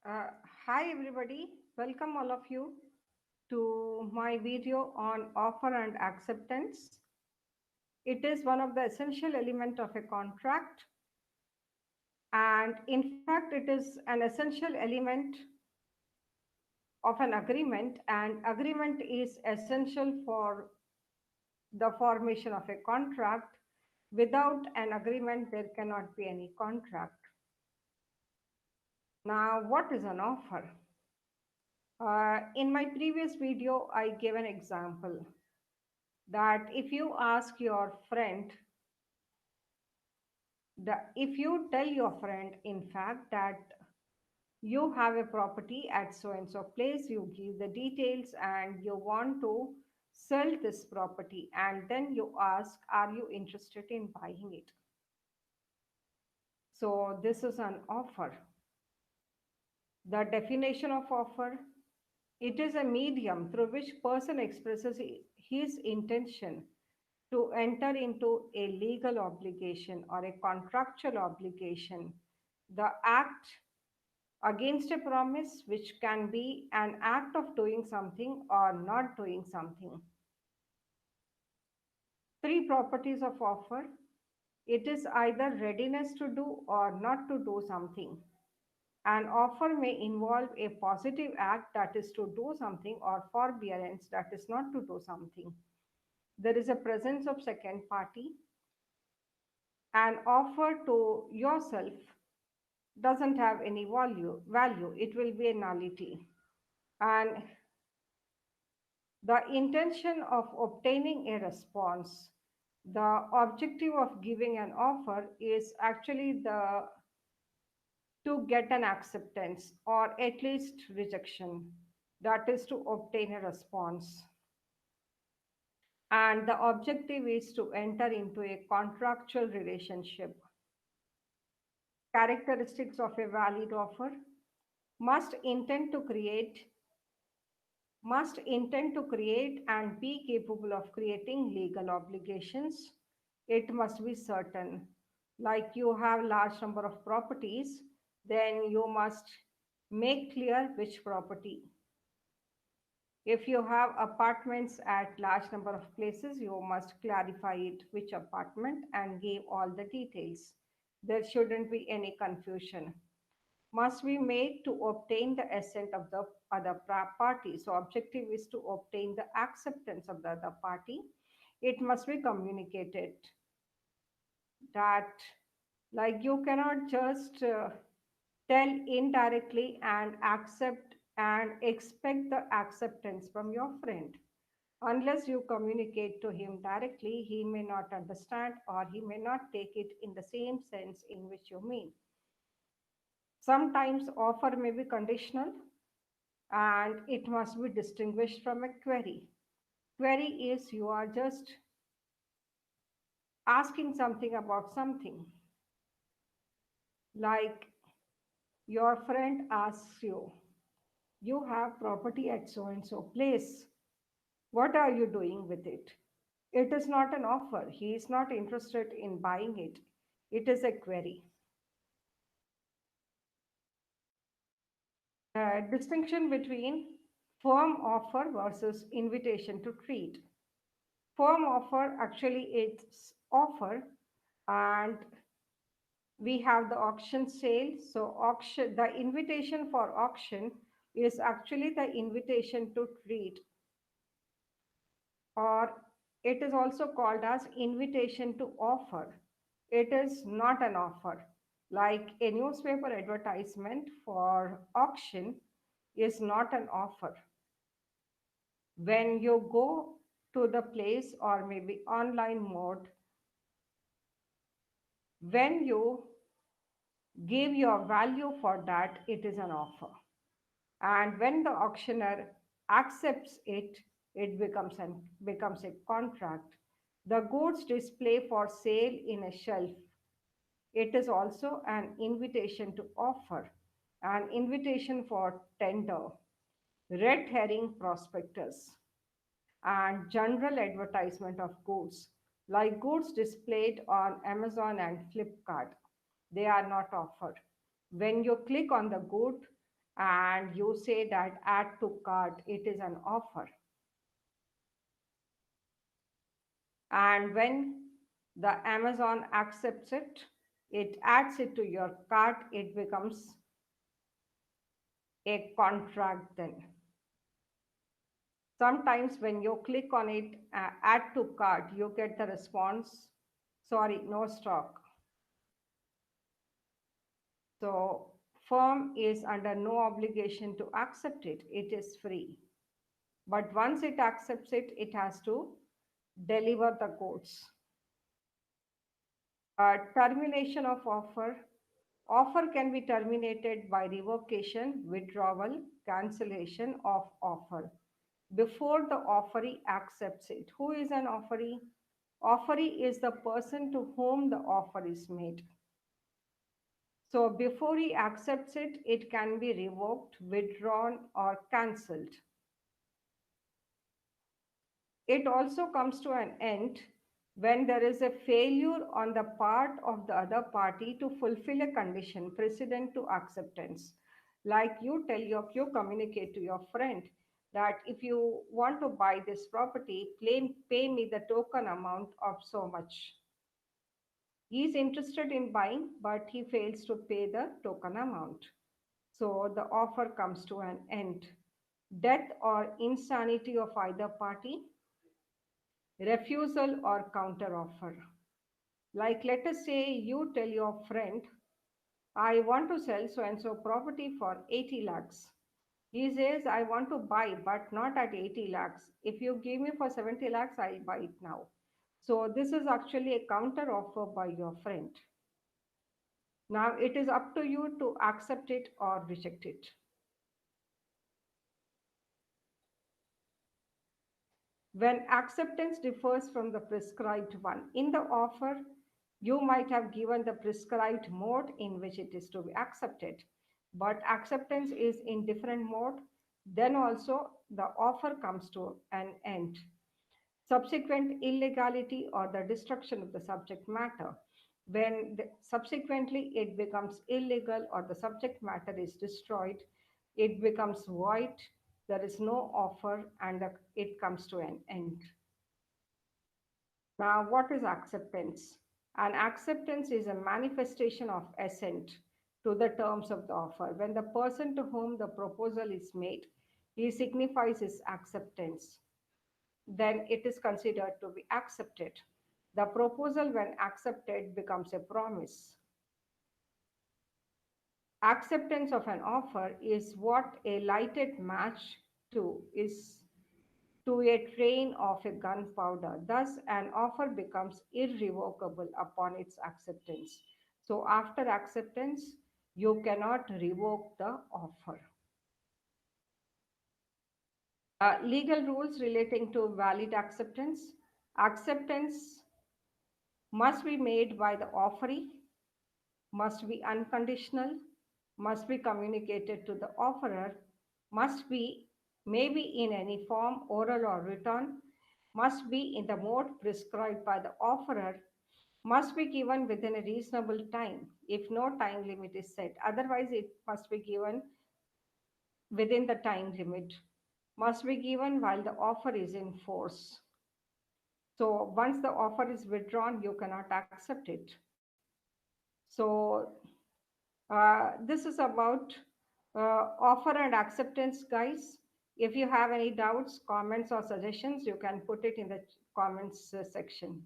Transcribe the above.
Uh, Hi everybody, welcome all of you to my video on offer and acceptance. It is one of the essential element of a contract, and in fact it is an essential element of an agreement, and agreement is essential for the formation of a contract. Without an agreement there cannot be any contract. Now what is an offer? In my previous video I gave an example that if you ask your friend, if you tell your friend, in fact, that you have a property at so and so place, you give the details and you want to sell this property, and then you ask, are you interested in buying it? So, this is an offer. The definition of offer: it is a medium through which person expresses his intention to enter into a legal obligation or a contractual obligation, the act against a promise, which can be an act of doing something or not doing something. Three properties of offer: it is either readiness to do or not to do something. An offer may involve a positive act, that is to do something, or forbearance, that is not to do something. There is a presence of second party. An offer to yourself doesn't have any value, it will be a nullity. And the intention of obtaining a response, the objective of giving an offer is actually the to get an acceptance or at least rejection, that is to obtain a response. And the objective is to enter into a contractual relationship. Characteristics of a valid offer: must intend to create and be capable of creating legal obligations. It must be certain. Like you have large number of properties, then you must make clear which property. If you have apartments at large number of places, you must clarify it which apartment and give all the details. There shouldn't be any confusion. Must be made to obtain the assent of the other party. So objective is to obtain the acceptance of the other party. It must be communicated, that like you cannot just tell indirectly and accept and expect the acceptance from your friend. Unless you communicate to him directly, he may not understand or he may not take it in the same sense in which you mean. Sometimes offer may be conditional and it must be distinguished from a query. Query is you are just asking something about something. Like your friend asks you, you have property at so and so place. What are you doing with it? It is not an offer. He is not interested in buying it. It is a query. Distinction between firm offer versus invitation to treat. Firm offer actually it's offer, and we have the auction sale. So auction, the invitation for auction is actually the invitation to treat, or it is also called as invitation to offer. It is not an offer. Like a newspaper advertisement for auction is not an offer. When you go to the place or maybe online mode, when you give your value for that, it is an offer. And when the auctioneer accepts it, it becomes a contract. The goods display for sale in a shelf, it is also an invitation to offer, an invitation for tender, red herring prospectus, and general advertisement of goods, like goods displayed on Amazon and Flipkart. They are not offered. When you click on the good, and you say that add to cart, it is an offer. And when the Amazon accepts it, it adds it to your cart, it becomes a contract then. Sometimes when you click on it, add to cart, you get the response, sorry, no stock. So firm is under no obligation to accept it. It is free. But once it accepts it, it has to deliver the goods. Termination of offer. Offer can be terminated by revocation, withdrawal, cancellation of offer before the offeree accepts it. Who is an offeree? Offeree is the person to whom the offer is made. So before he accepts it, it can be revoked, withdrawn, or cancelled. It also comes to an end when there is a failure on the part of the other party to fulfill a condition precedent to acceptance. Like you communicate to your friend that if you want to buy this property, pay me the token amount of so much. He is interested in buying, but he fails to pay the token amount. So the offer comes to an end. Death or insanity of either party, refusal or counteroffer. Like, let us say you tell your friend, I want to sell so and so property for 80 lakhs. He says, I want to buy, but not at 80 lakhs. If you give me for 70 lakhs, I'll buy it now. So, this is actually a counter offer by your friend. Now, it is up to you to accept it or reject it. When acceptance differs from the prescribed one. In the offer, you might have given the prescribed mode in which it is to be accepted, but acceptance is in different mode, then also the offer comes to an end. Subsequent illegality or the destruction of the subject matter. When subsequently it becomes illegal or the subject matter is destroyed, it becomes void, there is no offer, and it comes to an end. Now, what is acceptance? An acceptance is a manifestation of assent to the terms of the offer. When the person to whom the proposal is made, he signifies his acceptance, then it is considered to be accepted. The proposal, when accepted, becomes a promise. Acceptance of an offer is what a lighted match to is to a train of a gunpowder. Thus, an offer becomes irrevocable upon its acceptance. So, after acceptance, you cannot revoke the offer. Legal rules relating to valid acceptance. Acceptance must be made by the offeree, must be unconditional, must be communicated to the offerer, must be maybe in any form, oral or written, must be in the mode prescribed by the offerer, must be given within a reasonable time if no time limit is set. Otherwise, it must be given within the time limit, must be given while the offer is in force. So once the offer is withdrawn, you cannot accept it. So this is about offer and acceptance, guys. If you have any doubts, comments, or suggestions, you can put it in the comments section.